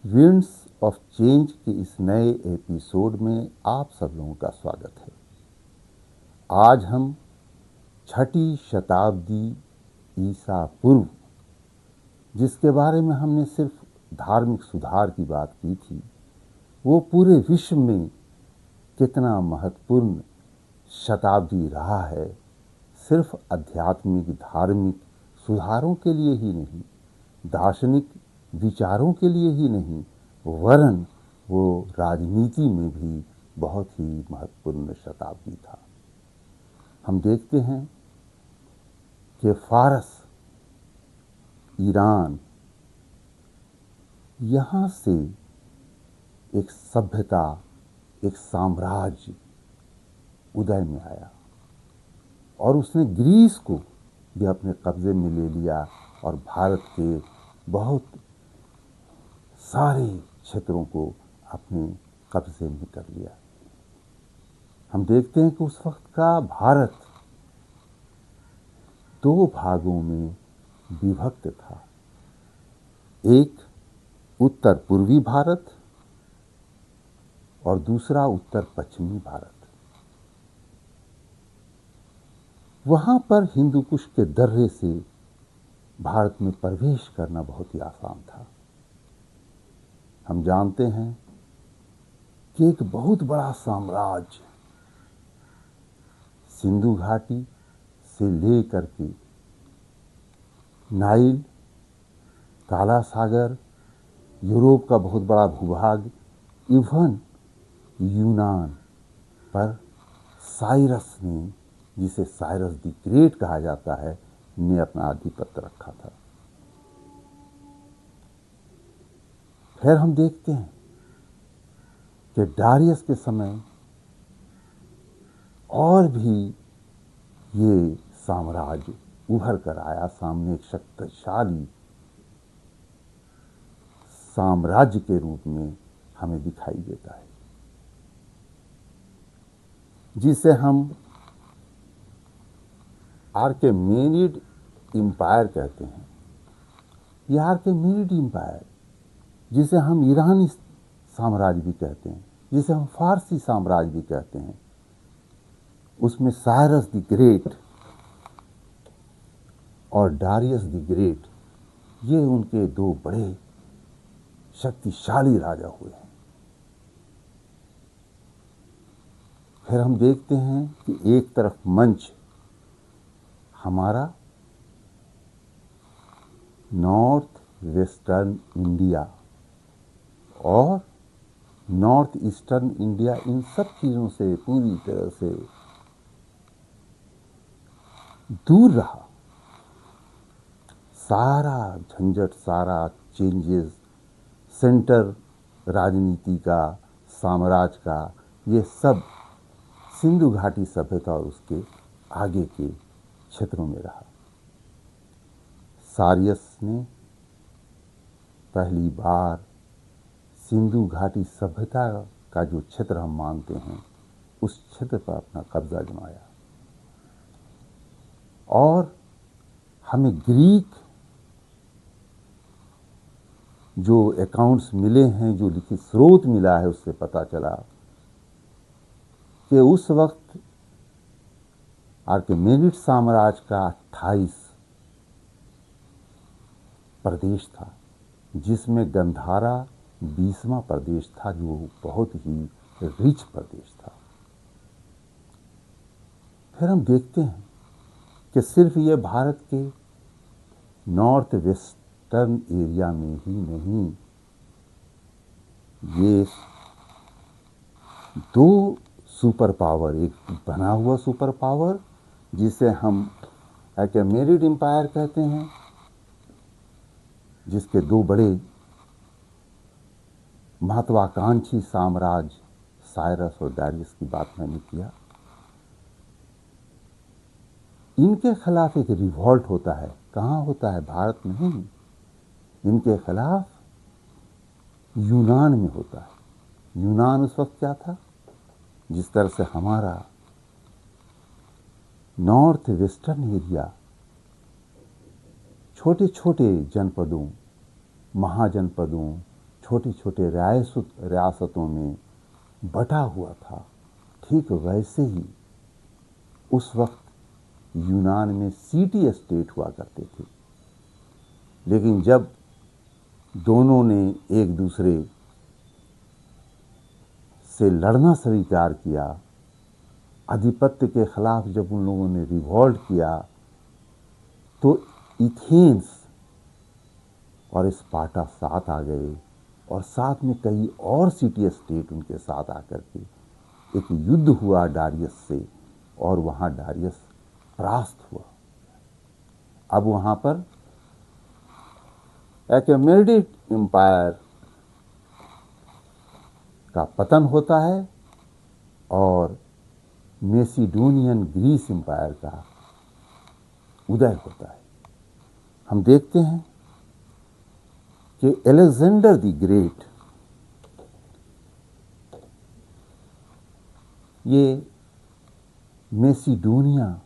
Winds of change के इस नए एपिसोड में आप सब लोगों का स्वागत है। आज हम छठी शताब्दी ईसा पूर्व, जिसके बारे में हमने सिर्फ धार्मिक सुधार की बात की थी, वो पूरे विश्व में कितना महत्वपूर्ण शताब्दी रहा है, सिर्फ आध्यात्मिक धार्मिक सुधारों के लिए ही नहीं, दार्शनिक विचारों के लिए ही नहीं, वरन वो राजनीति में भी बहुत ही महत्वपूर्ण शताब्दी था। हम देखते हैं कि फारस, ईरान, यहाँ से एक सभ्यता, एक साम्राज्य उदय में आया और उसने ग्रीस को भी अपने कब्जे में ले लिया और भारत के बहुत सारे क्षेत्रों को अपने कब्जे में कर लिया। हम देखते हैं कि उस वक्त का भारत दो भागों में विभक्त था। एक उत्तर पूर्वी भारत और दूसरा उत्तर पश्चिमी भारत। वहां पर हिंदू कुश के दर्रे से भारत में प्रवेश करना बहुत ही आसान था। हम जानते हैं कि एक बहुत बड़ा साम्राज्य सिंधु घाटी से लेकर के नाइल, काला सागर, यूरोप का बहुत बड़ा भूभाग, इवन यूनान पर साइरस ने, जिसे साइरस द ग्रेट कहा जाता है, ने अपना आधिपत्य रखा था। फिर हम देखते हैं कि डारियस के समय और भी ये साम्राज्य उभर कर आया, सामने एक शक्तिशाली साम्राज्य के रूप में हमें दिखाई देता है, जिसे हम आर्केमेनिड एम्पायर कहते हैं। यह आर्केमेनिड एम्पायर, जिसे हम ईरानी साम्राज्य भी कहते हैं, जिसे हम फारसी साम्राज्य भी कहते हैं, उसमें साइरस द ग्रेट और डारियस द ग्रेट, ये उनके दो बड़े शक्तिशाली राजा हुए हैं। फिर हम देखते हैं कि एक तरफ मंच हमारा नॉर्थ वेस्टर्न इंडिया और नॉर्थ ईस्टर्न इंडिया, इन सब चीजों से पूरी तरह से दूर रहा। सारा झंझट, सारा चेंजेस, सेंटर राजनीति का, साम्राज्य का, ये सब सिंधु घाटी सभ्यता और उसके आगे के क्षेत्रों में रहा। सारियस ने पहली बार सिंधु घाटी सभ्यता का जो क्षेत्र हम मानते हैं, उस क्षेत्र पर अपना कब्जा जमाया और हमें ग्रीक जो अकाउंट्स मिले हैं, जो लिखित स्रोत मिला है, उससे पता चला कि उस वक्त आर्केमेनिड साम्राज्य का 28 प्रदेश था, जिसमें गंधारा 20वां प्रदेश था, जो बहुत ही रिच प्रदेश था। फिर हम देखते हैं कि सिर्फ ये भारत के नॉर्थ वेस्टर्न एरिया में ही नहीं, ये दो सुपर पावर, एक बना हुआ सुपर पावर जिसे हम आर्केमेनिड एम्पायर कहते हैं, जिसके दो बड़े महत्वाकांक्षी साम्राज्य साइरस और डारियस की बात मैंने किया, इनके खिलाफ एक रिवॉल्ट होता है। कहाँ होता है? भारत में नहीं, इनके खिलाफ यूनान में होता है। यूनान उस वक्त क्या था? जिस तरह से हमारा नॉर्थ वेस्टर्न एरिया छोटे छोटे जनपदों, महाजनपदों, छोटे छोटे रियासतों में बटा हुआ था, ठीक वैसे ही उस वक्त यूनान में सिटी स्टेट हुआ करते थे। लेकिन जब दोनों ने एक दूसरे से लड़ना स्वीकार किया, आधिपत्य के खिलाफ जब उन लोगों ने रिवॉल्ट किया, तो एथेंस और स्पार्टा साथ आ गए और साथ में कई और सिटी स्टेट उनके साथ आकर के एक युद्ध हुआ डारियस से, और वहां डारियस परास्त हुआ। अब वहां पर अकेमेनिड एम्पायर का पतन होता है और मैसिडोनियन ग्रीस एम्पायर का उदय होता है। हम देखते हैं कि अलेक्जेंडर द ग्रेट, ये मैसिडोनिया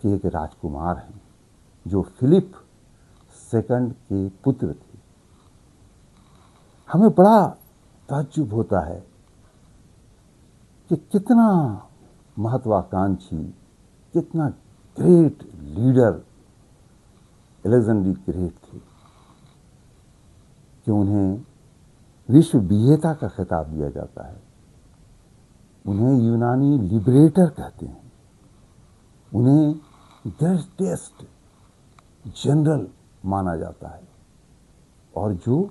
के एक राजकुमार हैं जो फिलिप सेकंड के पुत्र थे। हमें बड़ा ताज्जुब होता है कि कितना महत्वाकांक्षी, कितना ग्रेट लीडर अलेक्जेंडर ग्रेट थे कि उन्हें विश्व विजेता का खिताब दिया जाता है। उन्हें यूनानी लिबरेटर कहते हैं, उन्हें ग्रेटेस्ट जनरल माना जाता है, और जो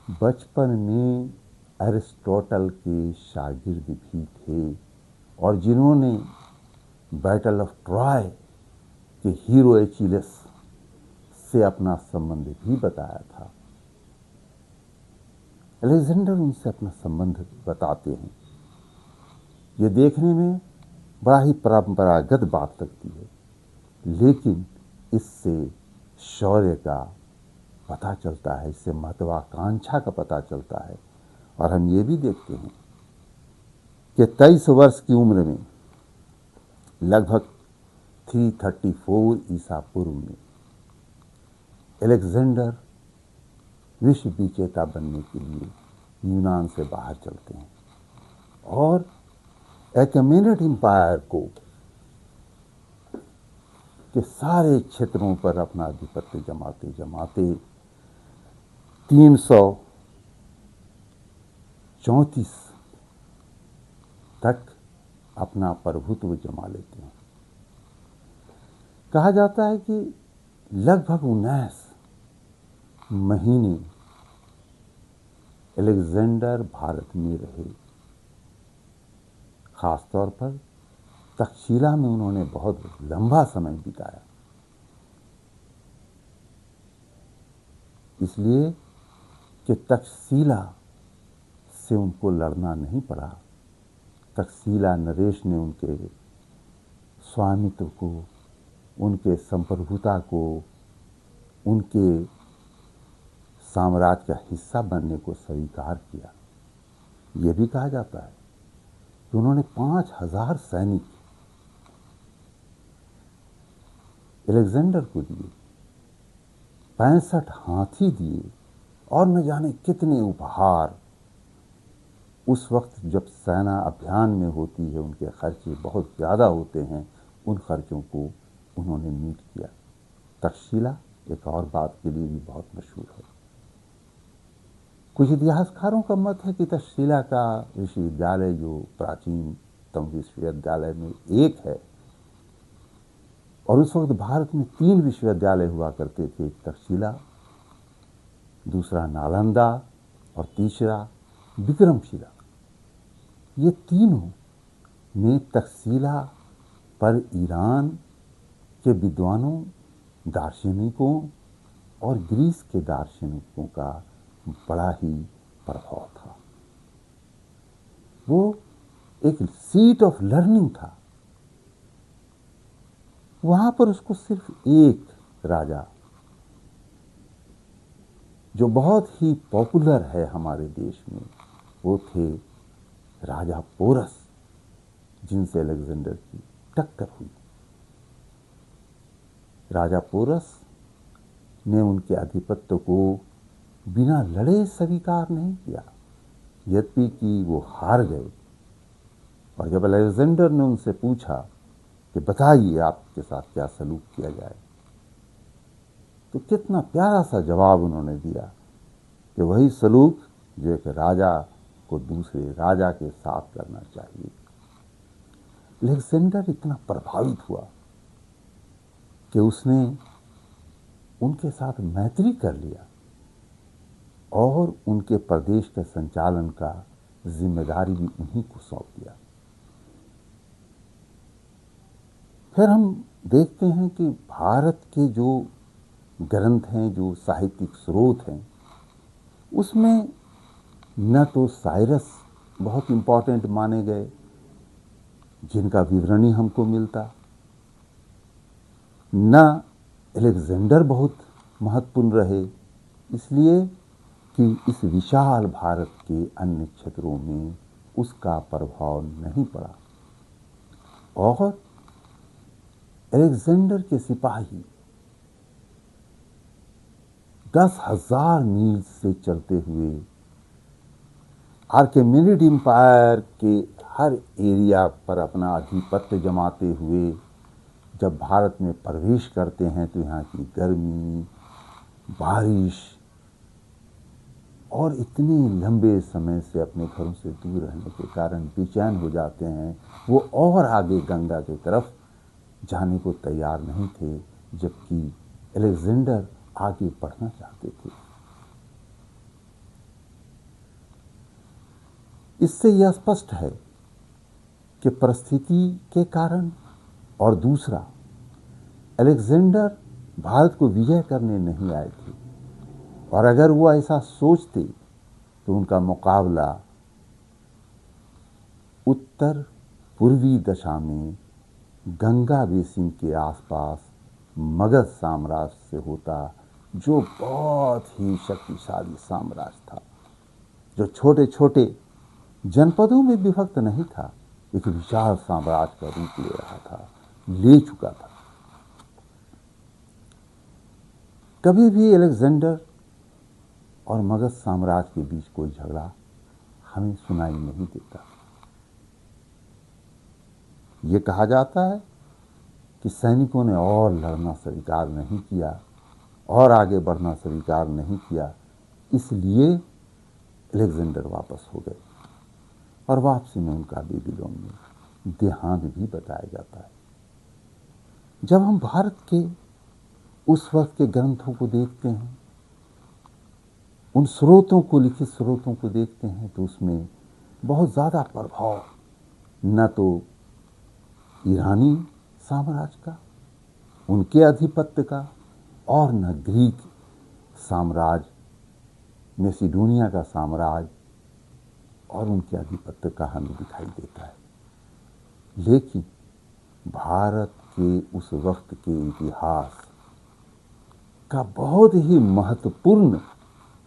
बचपन में एरिस्टोटल के शागिर्द भी थे और जिन्होंने बैटल ऑफ ट्रॉय के हीरो एचिलस से अपना संबंध भी बताया था। अलेक्जेंडर उनसे अपना संबंध बताते हैं। ये देखने में बड़ा ही परंपरागत बात लगती है, लेकिन इससे शौर्य का पता चलता है, इससे महत्वाकांक्षा का पता चलता है। और हम ये भी देखते हैं कि 23 वर्ष की उम्र में लगभग 334 ईसा पूर्व में अलेक्जेंडर विश्व विजेता बनने के लिए यूनान से बाहर चलते हैं और अकेमेनिड एम्पायर को के सारे क्षेत्रों पर अपना आधिपत्य जमाते जमाते 334 तक अपना प्रभुत्व जमा लेते हैं। कहा जाता है कि लगभग 19 महीने अलेक्जेंडर भारत में रहे। खासतौर पर तक्षशिला में उन्होंने बहुत लंबा समय बिताया, इसलिए कि तक्षशिला से उनको लड़ना नहीं पड़ा। तक्षशिला नरेश ने उनके स्वामित्व को, उनके संप्रभुता को, उनके साम्राज्य का हिस्सा बनने को स्वीकार किया। यह भी कहा जाता है कि उन्होंने 5000 सैनिक अलेक्जेंडर को दिए, 65 हाथी दिए और न जाने कितने उपहार। उस वक्त जब सेना अभियान में होती है, उनके खर्चे बहुत ज़्यादा होते हैं, उन खर्चों को उन्होंने मीट किया। तक्षशिला एक और बात के लिए भी बहुत मशहूर है। कुछ इतिहासकारों का मत है कि तक्षशिला का विश्वविद्यालय जो प्राचीनतम विश्वविद्यालय में एक है, और उस वक्त भारत में 3 विश्वविद्यालय हुआ करते थे, एक तक्षशिला, दूसरा नालंदा और तीसरा विक्रमशिला। ये तीनों में तक्षशिला पर ईरान के विद्वानों, दार्शनिकों और ग्रीस के दार्शनिकों का बड़ा ही प्रभाव था। वो एक सीट ऑफ लर्निंग था। वहां पर उसको सिर्फ एक राजा, जो बहुत ही पॉपुलर है हमारे देश में, वो थे राजा पोरस, जिनसे अलेक्जेंडर की टक्कर हुई। राजा पोरस ने उनके आधिपत्य को बिना लड़े स्वीकार नहीं किया, यद्यपि कि वो हार गए। और जब अलेक्जेंडर ने उनसे पूछा कि बताइए आपके साथ क्या सलूक किया जाए, तो कितना प्यारा सा जवाब उन्होंने दिया कि वही सलूक जो एक राजा को दूसरे राजा के साथ करना चाहिए। अलेक्जेंडर इतना प्रभावित हुआ कि उसने उनके साथ मैत्री कर लिया और उनके प्रदेश के संचालन का जिम्मेदारी भी उन्हीं को सौंप दिया। फिर हम देखते हैं कि भारत के जो ग्रंथ हैं, जो साहित्यिक स्रोत हैं, उसमें न तो साइरस बहुत इंपॉर्टेंट माने गए, जिनका विवरणी हमको मिलता, न अलेक्जेंडर बहुत महत्वपूर्ण रहे, इसलिए कि इस विशाल भारत के अन्य क्षेत्रों में उसका प्रभाव नहीं पड़ा। और अलेक्जेंडर के सिपाही 10,000 मील से चलते हुए आर्केमेनिड एम्पायर के हर एरिया पर अपना आधिपत्य जमाते हुए जब भारत में प्रवेश करते हैं तो यहाँ की गर्मी, बारिश और इतने लंबे समय से अपने घरों से दूर रहने के कारण बेचैन हो जाते हैं। वो और आगे गंगा की तरफ जाने को तैयार नहीं थे, जबकि अलेक्जेंडर आगे बढ़ना चाहते थे। इससे यह स्पष्ट है कि परिस्थिति के कारण, और दूसरा, अलेक्जेंडर भारत को विजय करने नहीं आए थे, और अगर वो ऐसा सोचते तो उनका मुकाबला उत्तर पूर्वी दिशा में गंगा बेसिन के आसपास मगध साम्राज्य से होता, जो बहुत ही शक्तिशाली साम्राज्य था, जो छोटे छोटे जनपदों में विभक्त नहीं था, एक विशाल साम्राज्य का रूप ले रहा था, ले चुका था। कभी भी अलेक्जेंडर और मगध साम्राज्य के बीच कोई झगड़ा हमें सुनाई नहीं देता। ये कहा जाता है कि सैनिकों ने और लड़ना स्वीकार नहीं किया और आगे बढ़ना स्वीकार नहीं किया, इसलिए अलेक्जेंडर वापस हो गए, और वापसी में उनका बेबीलोन में देहांत भी बताया जाता है। जब हम भारत के उस वक्त के ग्रंथों को देखते हैं, उन स्रोतों को, लिखित स्रोतों को देखते हैं, तो उसमें बहुत ज़्यादा प्रभाव न तो ईरानी साम्राज्य का, उनके आधिपत्य का, और न ग्रीक साम्राज्य, मैसिडोनिया का साम्राज्य और उनके आधिपत्य का हमें दिखाई देता है। लेकिन भारत के उस वक्त के इतिहास का बहुत ही महत्वपूर्ण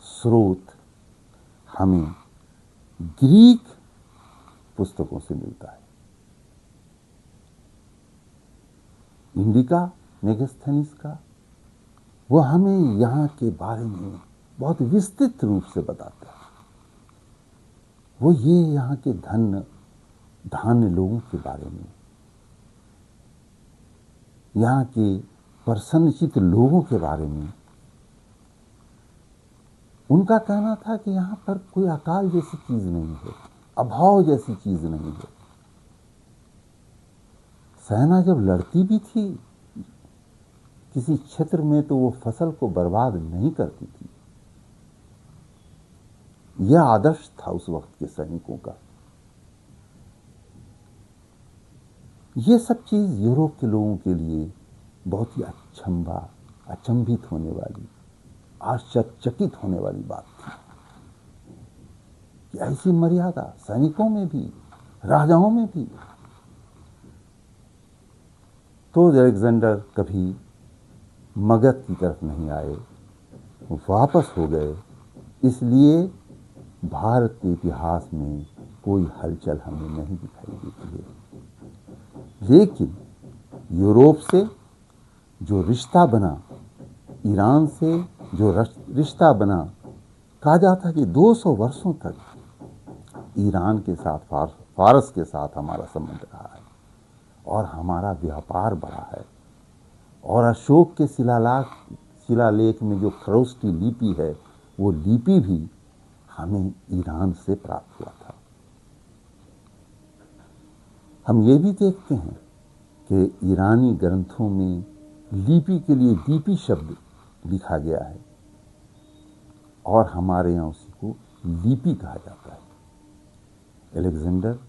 स्रोत हमें ग्रीक पुस्तकों से मिलता है। इंडिका मेगास्थनीज का, वो हमें यहाँ के बारे में बहुत विस्तृत रूप से बताता है। वो ये यहाँ के धान्य लोगों के बारे में, यहाँ के प्रसन्नचित्त लोगों के बारे में। उनका कहना था कि यहाँ पर कोई अकाल जैसी चीज नहीं है, अभाव जैसी चीज नहीं है। सेना जब लड़ती भी थी किसी क्षेत्र में तो वो फसल को बर्बाद नहीं करती थी। यह आदर्श था उस वक्त के सैनिकों का। ये सब चीज यूरोप के लोगों के लिए बहुत ही अचंभित होने वाली, आश्चर्यचकित होने वाली बात थी कि ऐसी मर्यादा सैनिकों में भी, राजाओं में भी। तो अलेक्जेंडर कभी मगध की तरफ नहीं आए, वापस हो गए, इसलिए भारत के इतिहास में कोई हलचल हमें नहीं दिखाई देती है। लेकिन यूरोप से जो रिश्ता बना, ईरान से जो रिश्ता बना, कहा जाता है कि 200 वर्षों तक ईरान के साथ फारस के साथ हमारा संबंध रहा है और हमारा व्यापार बढ़ा है। और अशोक के शिलालेख में जो खरोष्टी लिपि है, वो लिपि भी हमें ईरान से प्राप्त हुआ था। हम ये भी देखते हैं कि ईरानी ग्रंथों में लिपि के लिए दीपी शब्द लिखा गया है और हमारे यहाँ उसी को लिपि कहा जाता है। अलेक्जेंडर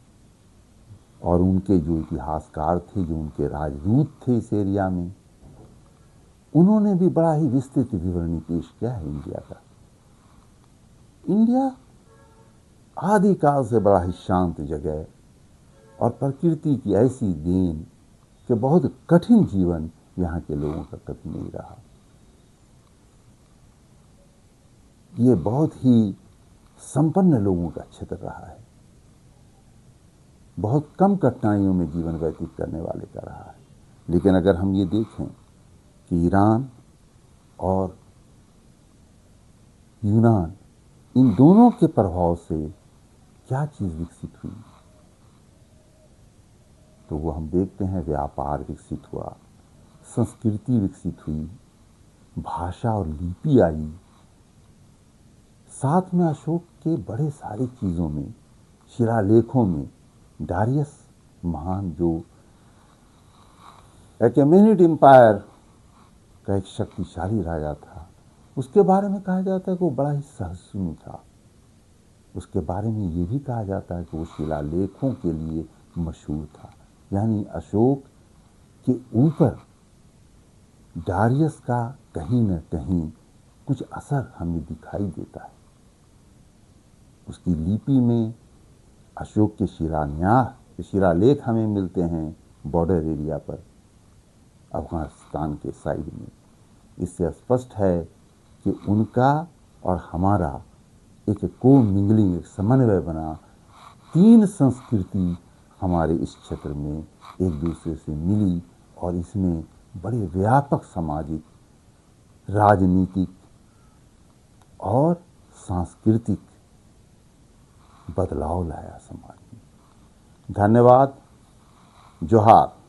और उनके जो इतिहासकार थे, जो उनके राजदूत थे इस एरिया में, उन्होंने भी बड़ा ही विस्तृत विवरणी पेश किया है इंडिया का। इंडिया आदिकाल से बड़ा ही शांत जगह और प्रकृति की ऐसी देन कि बहुत कठिन जीवन यहाँ के लोगों का कभी नहीं रहा। ये बहुत ही संपन्न लोगों का क्षेत्र रहा है, बहुत कम कठिनाइयों में जीवन व्यतीत करने वाले का रहा है। लेकिन अगर हम ये देखें कि ईरान और यूनान, इन दोनों के प्रभाव से क्या चीज विकसित हुई, तो वो हम देखते हैं व्यापार विकसित हुआ, संस्कृति विकसित हुई, भाषा और लिपि आई, साथ में अशोक के बड़े सारी चीजों में, शिलालेखों में डारियस महान जो अकेमेनिड एम्पायर का एक शक्तिशाली राजा था, उसके बारे में कहा जाता है कि वो बड़ा ही सहिष्णु था। उसके बारे में ये भी कहा जाता है कि वो शिलालेखों के लिए मशहूर था। यानी अशोक के ऊपर डारियस का कहीं न कहीं कुछ असर हमें दिखाई देता है। उसकी लिपि में अशोक के शिलालेख हमें मिलते हैं बॉर्डर एरिया पर, अफगानिस्तान के साइड में। इससे स्पष्ट है कि उनका और हमारा एक को-मिंगलिंग, एक समन्वय बना, तीन संस्कृति हमारे इस क्षेत्र में एक दूसरे से मिली और इसमें बड़े व्यापक सामाजिक, राजनीतिक और सांस्कृतिक बदलाव लाया समाज में। धन्यवाद। जोहार।